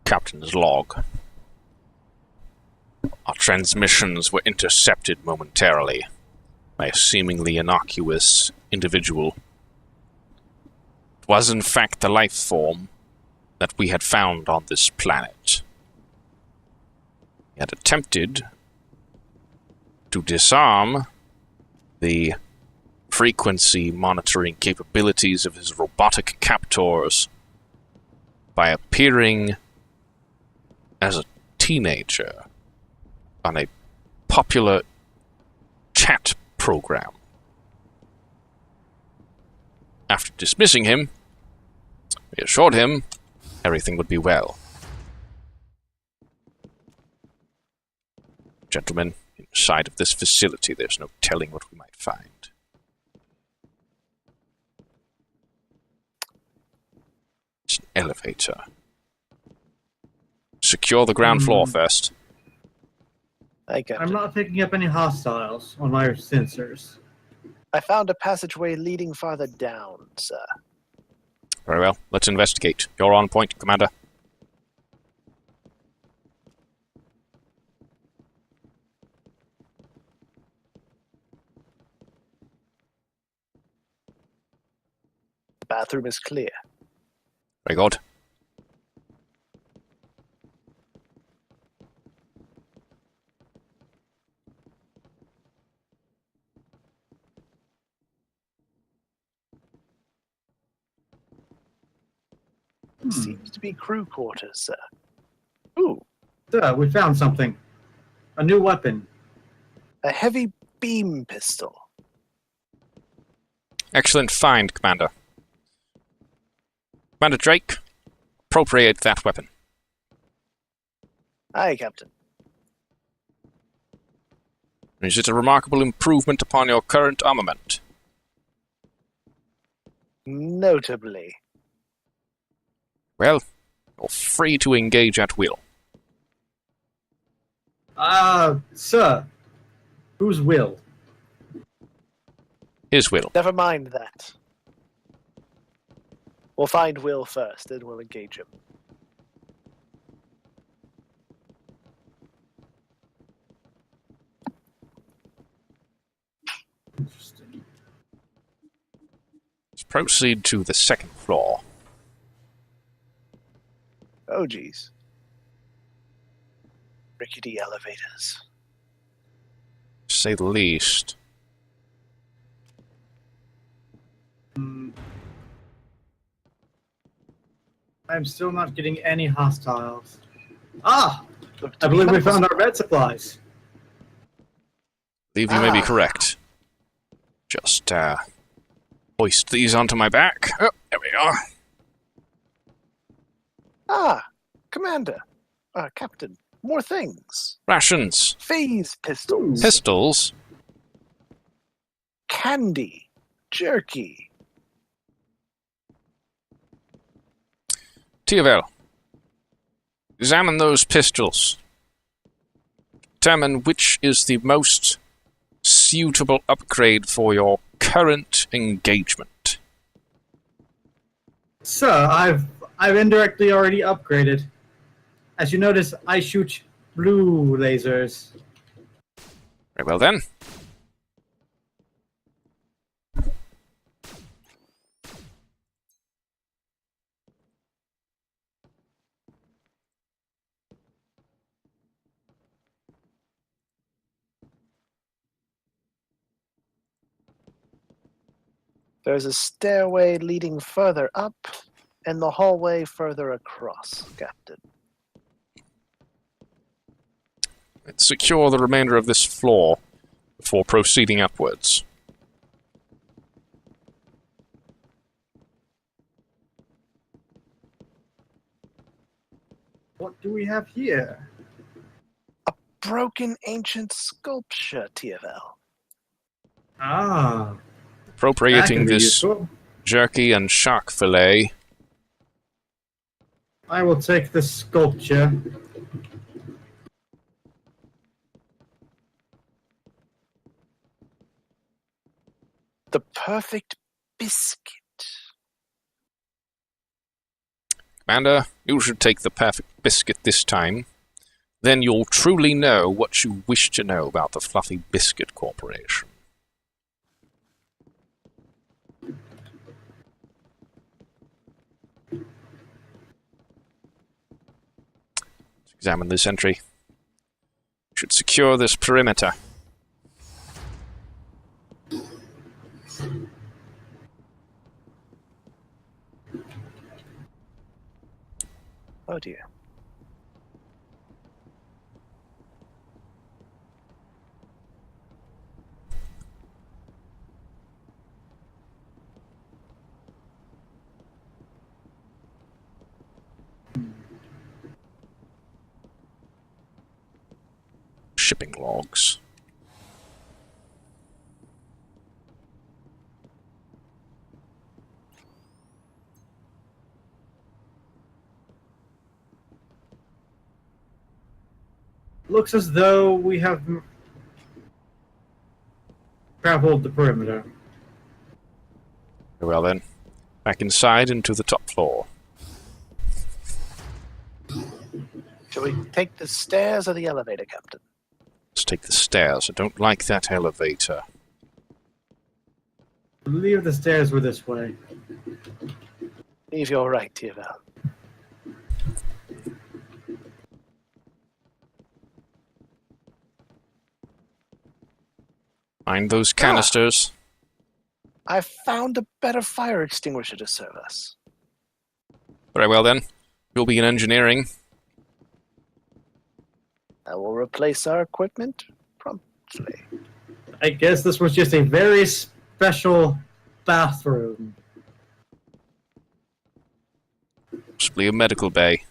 Captain's log. Our transmissions were intercepted momentarily by a seemingly innocuous individual. It was in fact the life form that we had found on this planet. He had attempted to disarm the frequency monitoring capabilities of his robotic captors by appearing as a teenager on a popular chat program. After dismissing him, we assured him everything would be well. Gentlemen, inside of this facility, there's no telling what we might find. It's an elevator. Secure the ground floor first. I'm not picking up any hostiles on my sensors. I found a passageway leading farther down, sir. Very well, let's investigate. You're on point, Commander. The bathroom is clear. Very good. Seems to be crew quarters, sir. Ooh. Sir, we found something. A new weapon. A heavy beam pistol. Excellent find, Commander. Commander Drake, appropriate that weapon. Aye, Captain. Is it a remarkable improvement upon your current armament? Notably. Well, you're free to engage at will. Sir. Whose will? His will. Never mind that. We'll find Will first, then we'll engage him. Interesting. Let's proceed to the second floor. Oh, geez. Rickety elevators. To say the least. I'm still not getting any hostiles. I believe we found our bed supplies. I believe you may be correct. Just, hoist these onto my back. Oh, there we are. Commander. Captain. More things. Rations. Phase pistols. Pistols. Candy. Jerky. Tiovel, examine those pistols. Determine which is the most suitable upgrade for your current engagement. Sir, I've indirectly already upgraded. As you notice, I shoot blue lasers. Very well then. There's a stairway leading further up, and the hallway further across, Captain. Let's secure the remainder of this floor before proceeding upwards. What do we have here? A broken ancient sculpture, Tiovel. Appropriating this jerky and shark fillet. I will take the sculpture. The perfect biscuit. Commander, you should take the perfect biscuit this time. Then you'll truly know what you wish to know about the Fluffy Biscuit Corporation. Let's examine this entry. Should secure this perimeter. Oh dear. Shipping logs. Looks as though we have traveled the perimeter. Very well then. Back inside into the top floor. Shall we take the stairs or the elevator, Captain? Let's take the stairs. I don't like that elevator. I believe the stairs were this way. Believe you're right, Tierval. Find those canisters. I found a better fire extinguisher to serve us. Very well then. You'll be in engineering. I will replace our equipment promptly. I guess this was just a very special bathroom. Possibly a medical bay.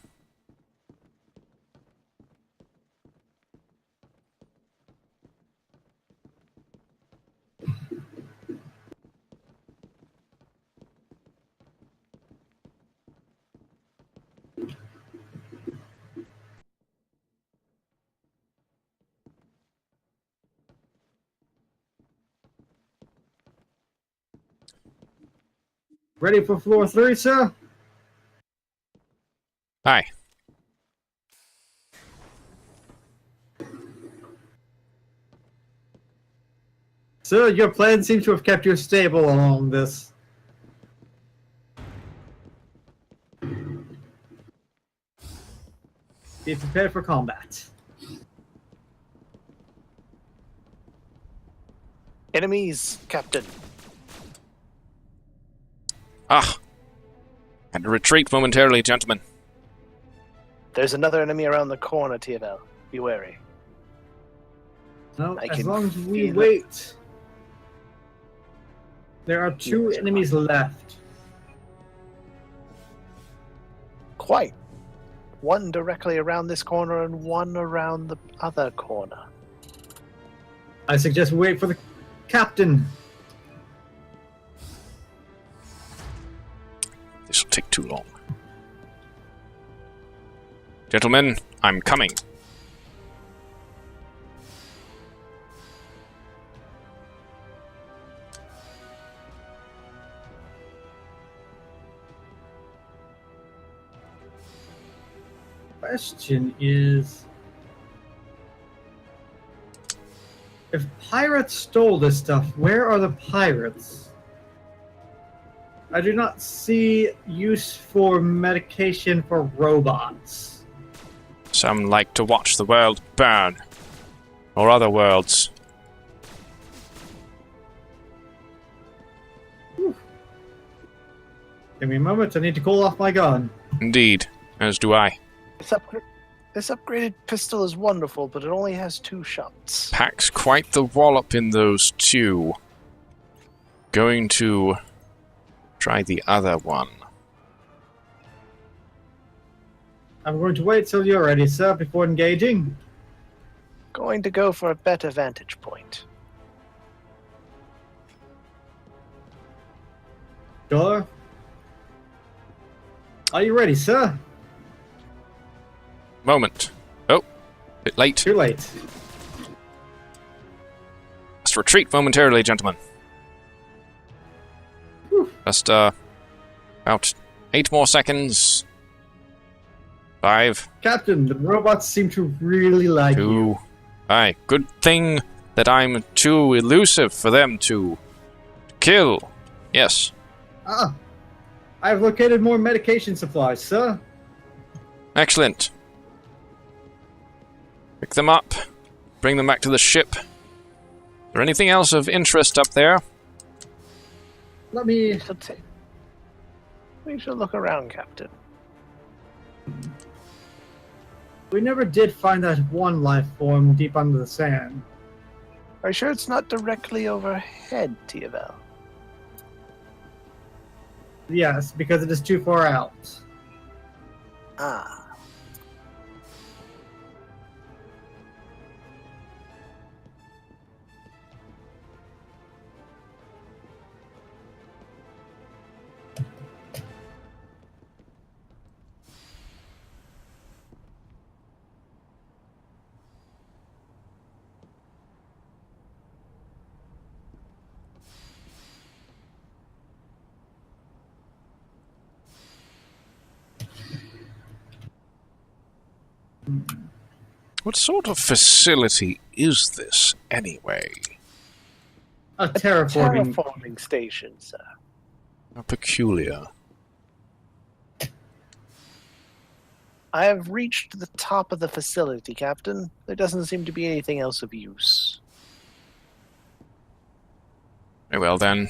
Ready for floor 3, sir? Hi. Sir, your plan seems to have kept you stable along this. Be prepared for combat. Enemies, Captain. Ah. Had to retreat momentarily, gentlemen. There's another enemy around the corner, Tierval. Be wary. No, I as can long as we feel it. wait. There are 2 Yes, enemies left. Quite. One directly around this corner and one around the other corner. I suggest we wait for the captain. This will take too long. Gentlemen, I'm coming. Question is, if pirates stole this stuff, where are the pirates? I do not see use for medication for robots. Some like to watch the world burn. Or other worlds. Give me a moment, I need to cool off my gun. Indeed, as do I. This upgraded pistol is wonderful, but it only has 2 shots. Packs quite the wallop in those 2. Going to try the other one. I'm going to wait till you're ready, sir, before engaging. Going to go for a better vantage point. Sure. Are you ready, sir? Moment. Oh, bit late. Too late. Let's retreat momentarily, gentlemen. Whew. Just, about 8 more seconds. 5, Captain, the robots seem to really like 2. you. Aye, good thing that I'm too elusive for them to kill. Yes. Ah, I've located more medication supplies, sir. Excellent. Pick them up. Bring them back to the ship. Is there anything else of interest up there? Let me... We should look around, Captain. We never did find that one life form deep under the sand. Are you sure it's not directly overhead, Tiavel? Yes, because it is too far out. Ah. What sort of facility is this, anyway? A terraforming... Terraforming station, sir. How peculiar. I have reached the top of the facility, Captain. There doesn't seem to be anything else of use. Very well, then.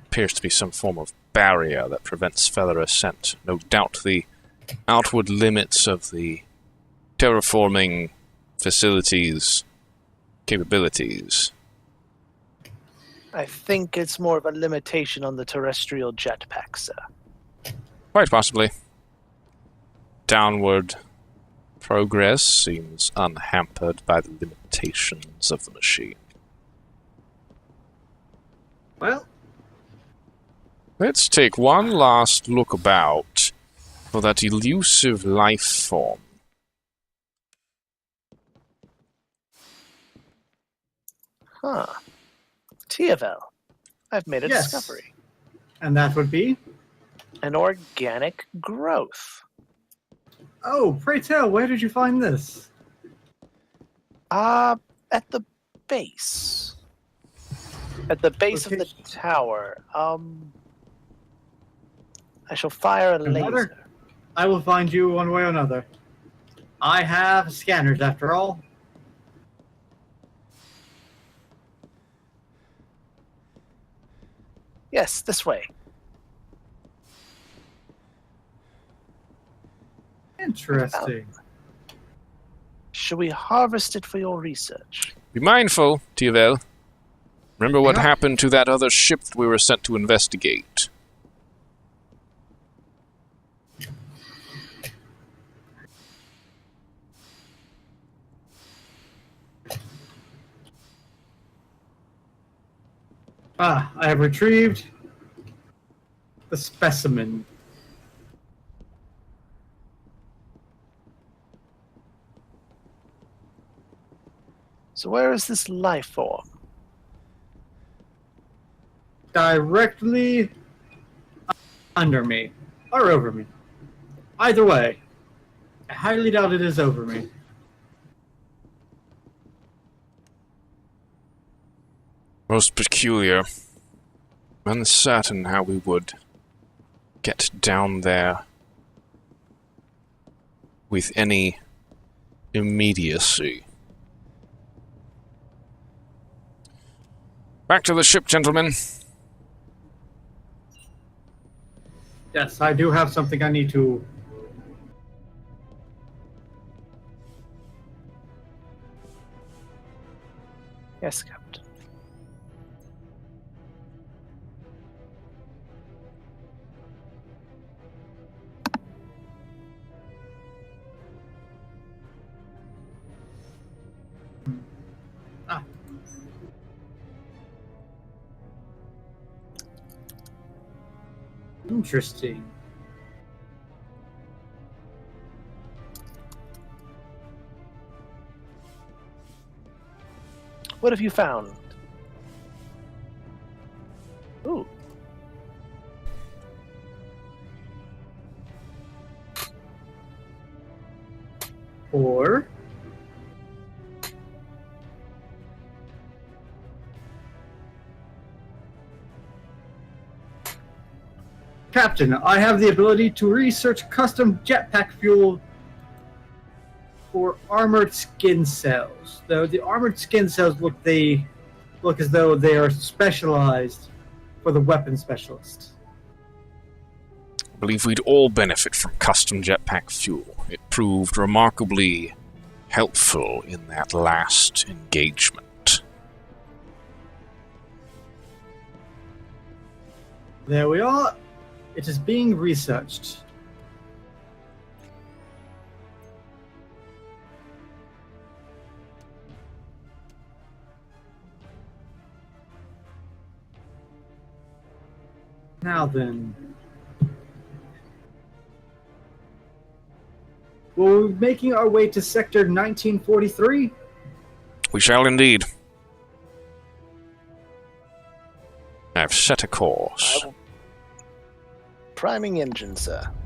Appears to be some form of barrier that prevents further ascent. No doubt the outward limits of the terraforming facilities' capabilities. I think it's more of a limitation on the terrestrial jetpack, sir. Quite possibly. Downward progress seems unhampered by the limitations of the machine. Well, Let's take one last look about for that elusive life form. Huh. Tiavel, I've made a Yes. discovery. and that would be... An organic growth. Oh, pray tell, where did you find this? At the base. At the base of the Location. tower. I shall fire a Another? laser. I will find you one way or another. I have scanners, after all. Yes, this way. Interesting. Shall we harvest it for your research? Be mindful, Tiavel. Remember what Yeah. happened to that other ship that we were sent to investigate. Ah, I have retrieved the specimen. So where is this life form? Directly under me. Or over me. Either way. I highly doubt it is over me. Most peculiar. Uncertain how we would get down there with any immediacy. Back to the ship, gentlemen. Yes, I do have something I need to... Yes, Captain. Ah. Interesting. What have you found? Ooh. Or Captain, I have the ability to research custom jetpack fuel for armored skin cells. Though the armored skin cells look as though they are specialized for the weapon specialist. I believe we'd all benefit from custom jetpack fuel. It proved remarkably helpful in that last engagement. There we are. It is being researched. Now then, we're making our way to Sector 1943. We shall indeed. I've set a course. Priming engine, sir. –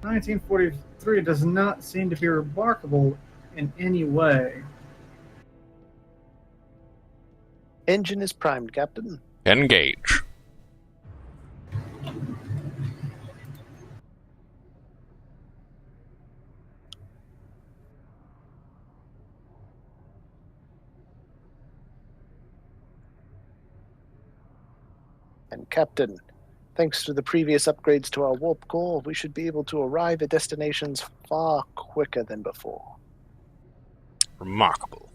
1943 does not seem to be remarkable in any way. Engine is primed, Captain. Engage. And Captain, thanks to the previous upgrades to our warp core, we should be able to arrive at destinations far quicker than before. Remarkable.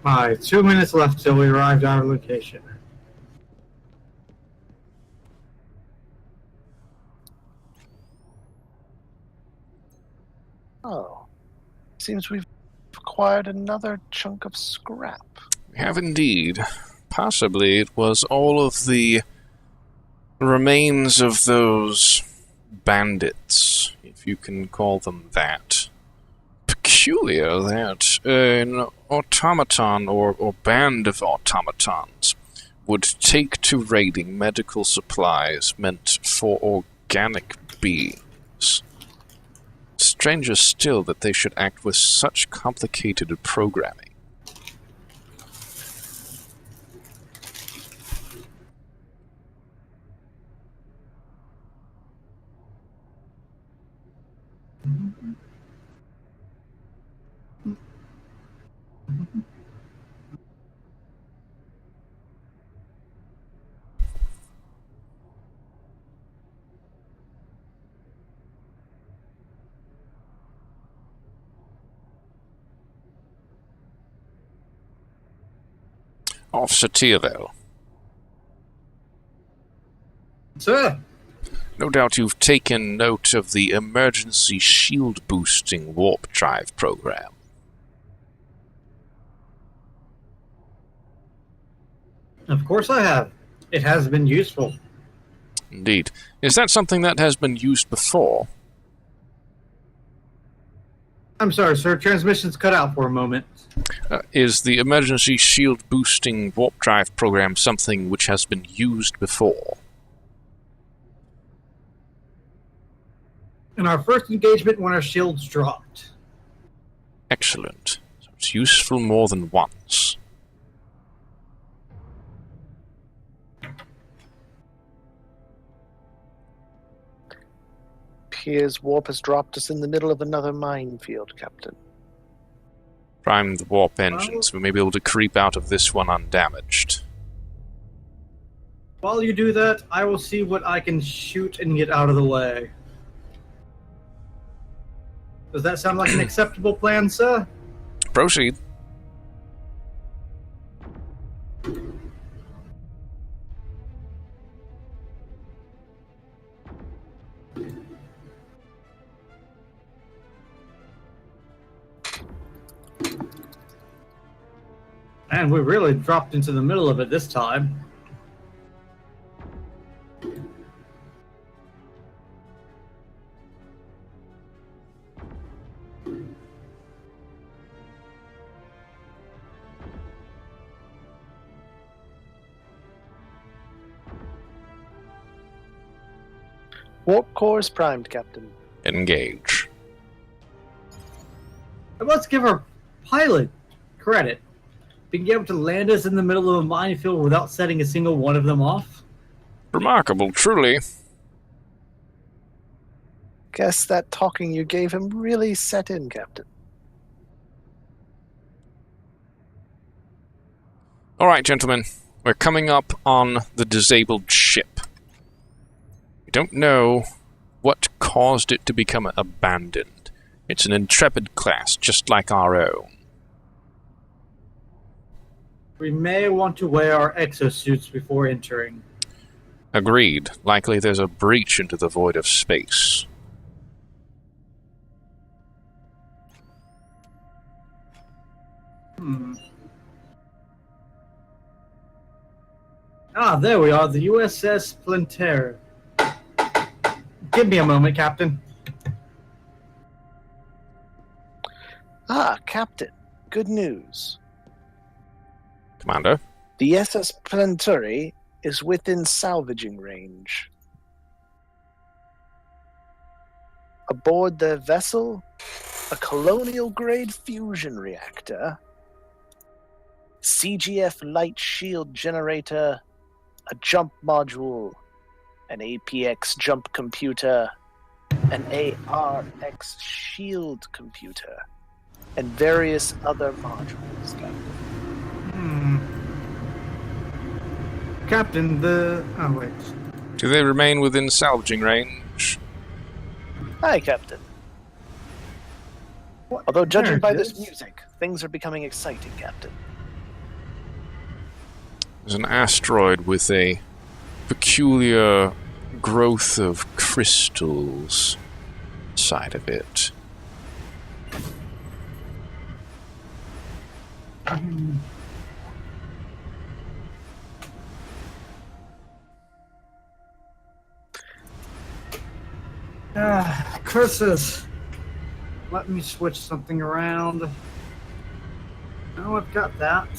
Alright, 2 minutes left till we arrive at our location. Oh. Seems we've acquired another chunk of scrap. We have indeed. Possibly it was all of the remains of those bandits, if you can call them that. Peculiar that an automaton or band of automatons would take to raiding medical supplies meant for organic beings. Stranger still that they should act with such complicated programming. Officer Tierville. Sir, No doubt you've taken note of the emergency shield-boosting warp drive program. of course I have. It has been useful. Indeed. Is that something that has been used before? I'm sorry, sir. Transmission's cut out for a moment. Is the emergency shield boosting warp drive program something which has been used before? In our first engagement, when our shields dropped. Excellent. So it's useful more than once. Appears warp has dropped us in the middle of another minefield, Captain. Prime the warp engines. We may be able to creep out of this one undamaged. While you do that, I will see what I can shoot and get out of the way. Does that sound like an acceptable plan, sir? Proceed. And we really dropped into the middle of it this time. Warp core is primed, Captain. Engage. And let's give our pilot credit. Being able to land us in the middle of a minefield without setting a single one of them off. Remarkable, truly. Guess that talking you gave him really set in, Captain. Alright, gentlemen. We're coming up on the disabled ship. We don't know what caused it to become abandoned. It's an Intrepid class, just like our own. We may want to wear our exosuits before entering. Agreed. Likely there's a breach into the void of space. Ah, there we are, the USS Planter. Give me a moment, Captain. Ah, Captain. Good news. Commander? The SS Planturi is within salvaging range. Aboard the vessel, a colonial-grade fusion reactor, CGF light shield generator, a jump module, an APX jump computer, an ARX shield computer, and various other modules, Captain. Captain, oh, wait. Do they remain within salvaging range? Hi, Captain. What? Although judging There by it this is. music, things are becoming exciting, Captain. There's an asteroid with a peculiar growth of crystals inside of it. Curses. Let me switch something around. Oh, I've got that.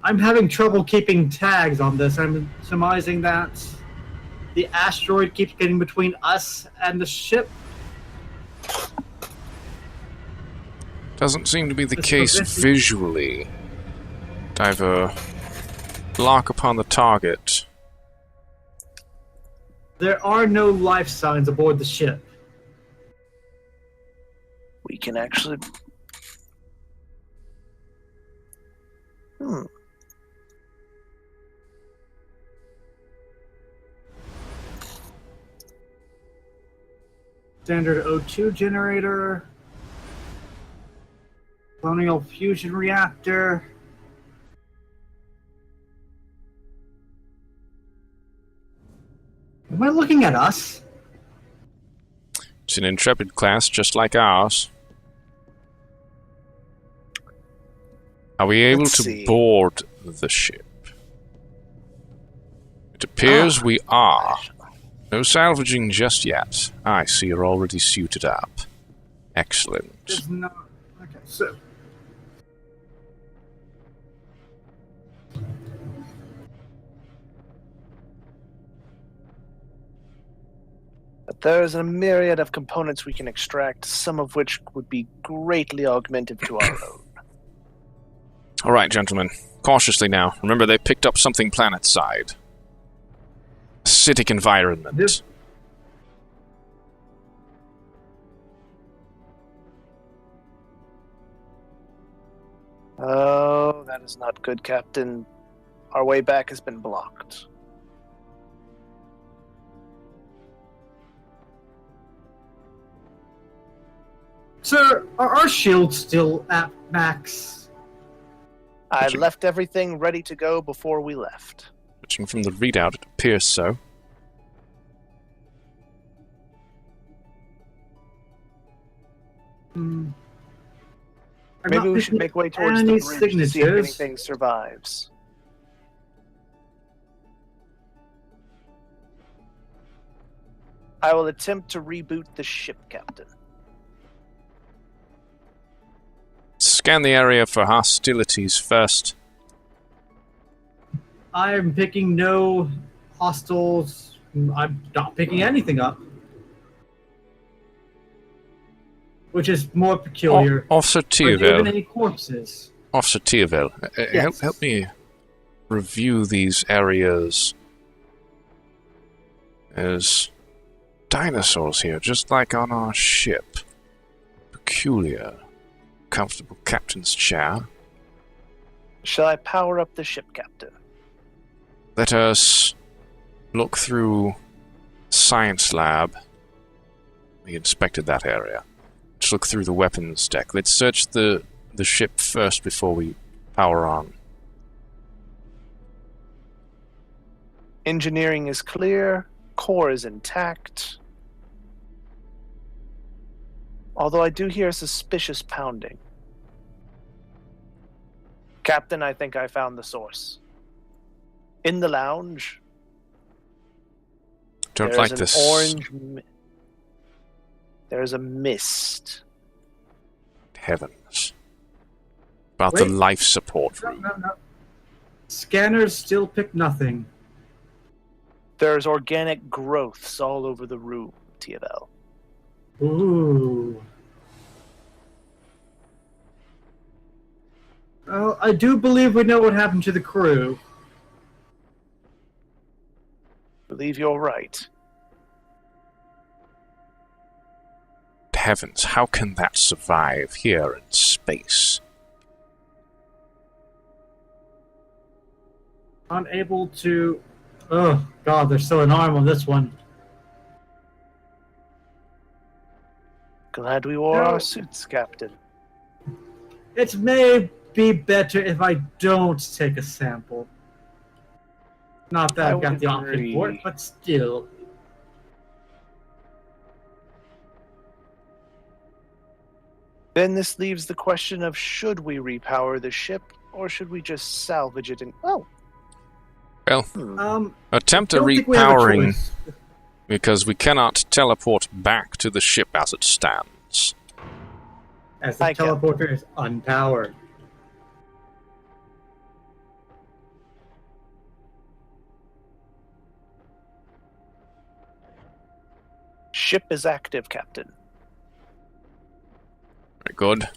I'm having trouble keeping tags on this. I'm surmising that the asteroid keeps getting between us and the ship. Doesn't seem to be the It's case preventing- visually. Diver. Lock upon the target. There are no life signs aboard the ship. We can actually... Standard O2 generator. Colonial fusion reactor. Am I looking at us? It's an Intrepid class, just like ours. Are we able Let's to see. board the ship? It appears we are. No salvaging just yet. I see you're already suited up. Excellent. There's no. Okay, so. But there's a myriad of components we can extract, some of which would be greatly augmented to our own. All right, gentlemen. Cautiously now. Remember, they picked up something planet-side. Acidic environment. This- Oh, that is not good, Captain. Our way back has been blocked. Sir, are our shields still at max? I left everything ready to go before we left. Judging from the readout, it appears so. I'm Maybe not we should picking make way towards any the bridge to see if signatures. anything survives. I will attempt to reboot the ship, Captain. Scan the area for hostilities first. I'm picking no hostiles. I'm not picking anything up. Which is more peculiar. Officer Are there even Tierville. any corpses? Officer Tierville, Yes. help me review these areas. There's dinosaurs here, just like on our ship. Peculiar. Comfortable captain's chair. Shall I power up the ship, Captain? Let us look through science lab. We inspected that area. Let's look through the weapons deck. Let's search the ship first before we power on. Engineering is clear. Core is intact. Although I do hear suspicious pounding. Captain, I think I found the source. In the lounge, Don't there's like an this. orange. There's a mist. Heavens. About Wait. the life support No, room. no. Scanners still pick nothing. There's organic growths all over the room, TFL. Ooh. Well, I do believe we know what happened to the crew. Believe you're right. Heavens, how can that survive here in space? Unable to... Oh, God, there's still an arm on this one. Glad we wore No. our suits, Captain. It may be better if I don't take a sample. Not that I I've got would the option for it, agree. but still. Then this leaves the question of should we repower the ship or should we just salvage it and... Oh. Well, Hmm. attempt a don't think we have a repowering choice. because we cannot teleport back to the ship as it stands. As the I can. teleporter is unpowered. Ship is active, Captain. Very good.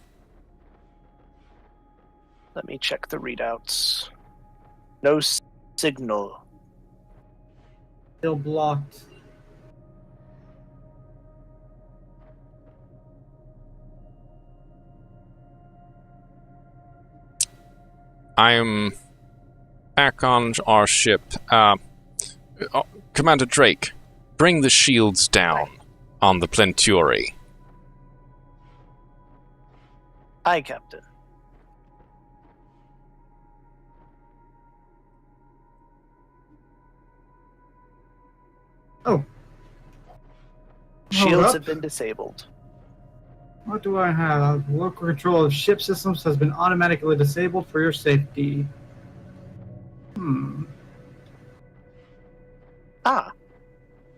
Let me check the readouts. No signal. Still blocked. I am back on our ship. Commander Drake, bring the shields down on the Plenturi. Aye, Captain. Oh. Hold Shields up. have been disabled. What do I have? Local control of ship systems has been automatically disabled for your safety. Ah.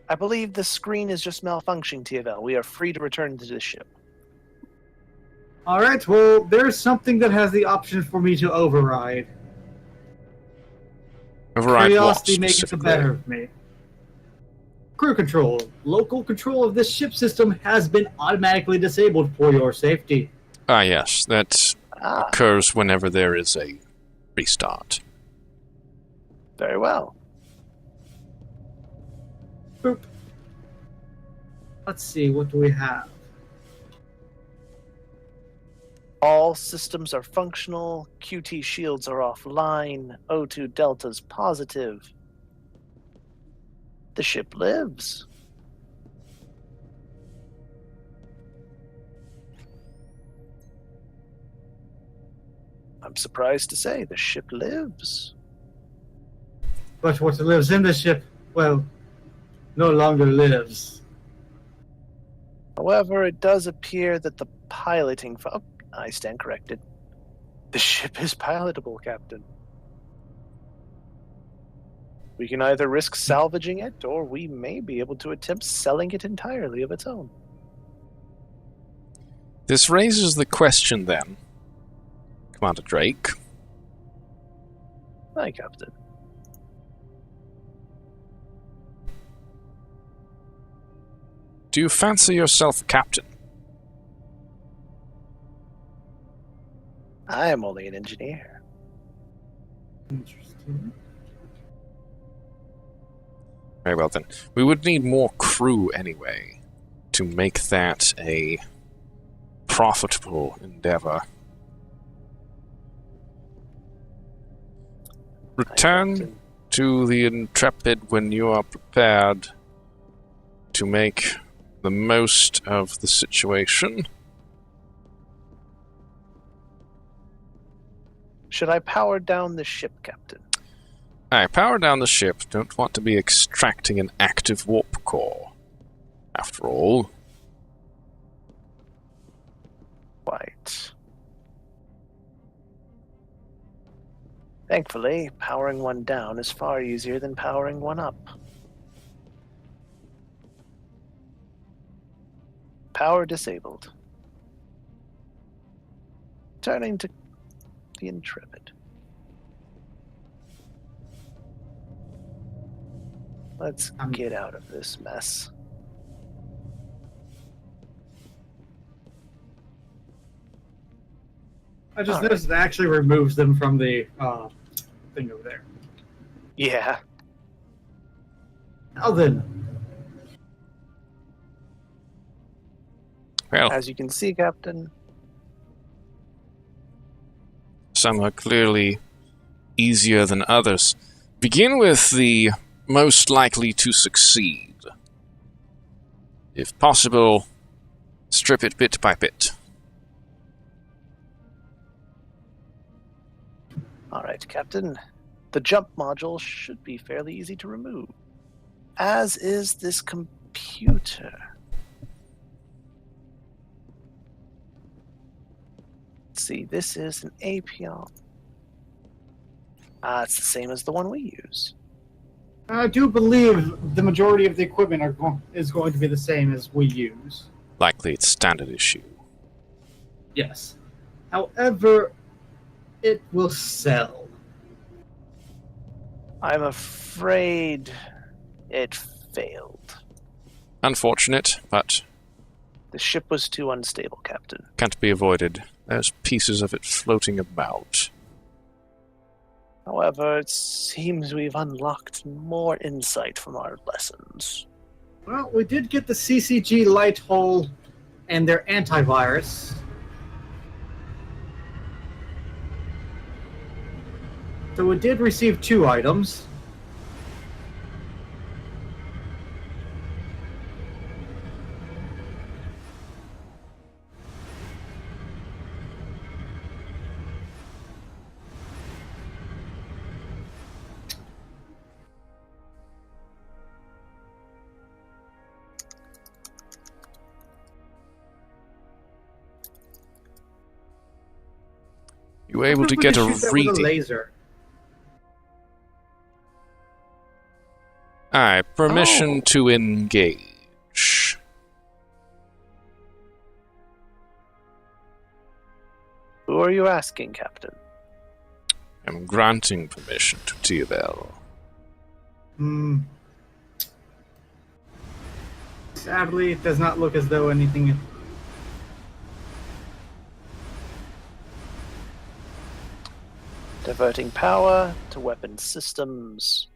I believe the screen is just malfunctioning, TFL. We are free to return to the ship. Alright, well, there's something that has the option for me to override. Override what, Curiosity makes the specifically? better of me. Crew control. Local control of this ship system has been automatically disabled for your safety. Ah, yes. That Ah, occurs whenever there is a restart. very well. Boop. Let's see, what do we have? All systems are functional. QT shields are offline. O2 delta's positive. The ship lives. I'm surprised to say the ship lives. But what lives in the ship, well, no longer lives. However, it does appear that the piloting... Oh, I stand corrected. The ship is pilotable, Captain. We can either risk salvaging it, or we may be able to attempt selling it entirely of its own. This raises the question, then, Commander Drake. Hi, Captain. Do you fancy yourself a captain? I am only an engineer. Interesting. Very well, then. We would need more crew, anyway, to make that a profitable endeavor. Return Captain. to the Intrepid when you are prepared to make the most of the situation. Should I power down the ship, Captain? Aye, power down the ship. Don't want to be extracting an active warp core. After all. Quite. Thankfully, powering one down is far easier than powering one up. Power disabled. Turning to the Intrepid. Let's get out of this mess. I just All noticed it actually removes them from the thing over there. Yeah. Now then, Well, As you can see, Captain, some are clearly easier than others. Begin with the most likely to succeed. If possible, strip it bit by bit. Alright, Captain. The jump module should be fairly easy to remove. As is this computer. Let's see, this is an API. It's the same as the one we use. I do believe the majority of the equipment is going to be the same as we use. Likely it's standard issue. Yes. However, it will sell. I'm afraid it failed. Unfortunate, but The ship was too unstable, Captain. can't be avoided. There's pieces of it floating about. However, it seems we've unlocked more insight from our lessons. Well, we did get the CCG light hole and their antivirus. So we did receive 2 items. You were able to get a Shoot that with reading. laser. Aye, permission Oh. to engage. are you asking, Captain? I'm granting permission to Teobel. Sadly, it does not look as though anything... Diverting power to weapon systems,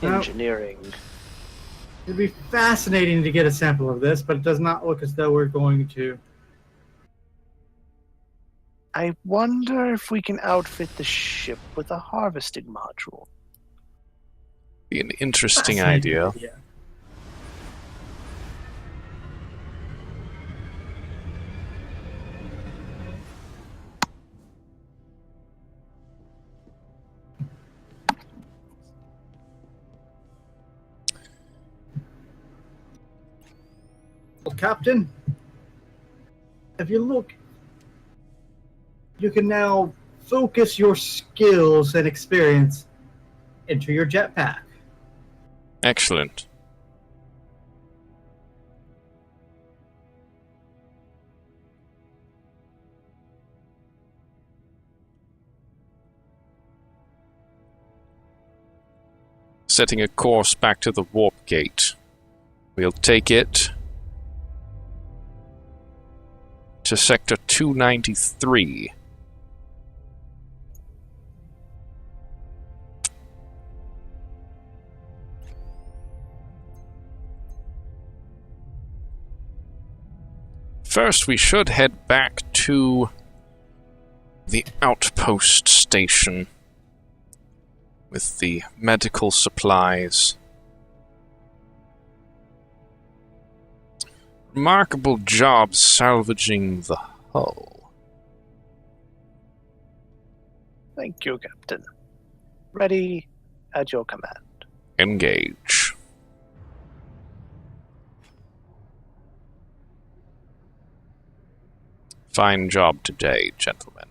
engineering. It'd be fascinating to get a sample of this, but it does not look as though we're going to. I wonder if we can outfit the ship with a harvesting module. Be an interesting Fascinating idea. Well, Captain, if you look, you can now focus your skills and experience into your jetpack. Excellent. Setting a course back to the warp gate. We'll take it to Sector 293. First, we should head back to the outpost station with the medical supplies. Remarkable job salvaging the hull. Thank you, Captain. Ready at your command. Engage. Fine job today, gentlemen.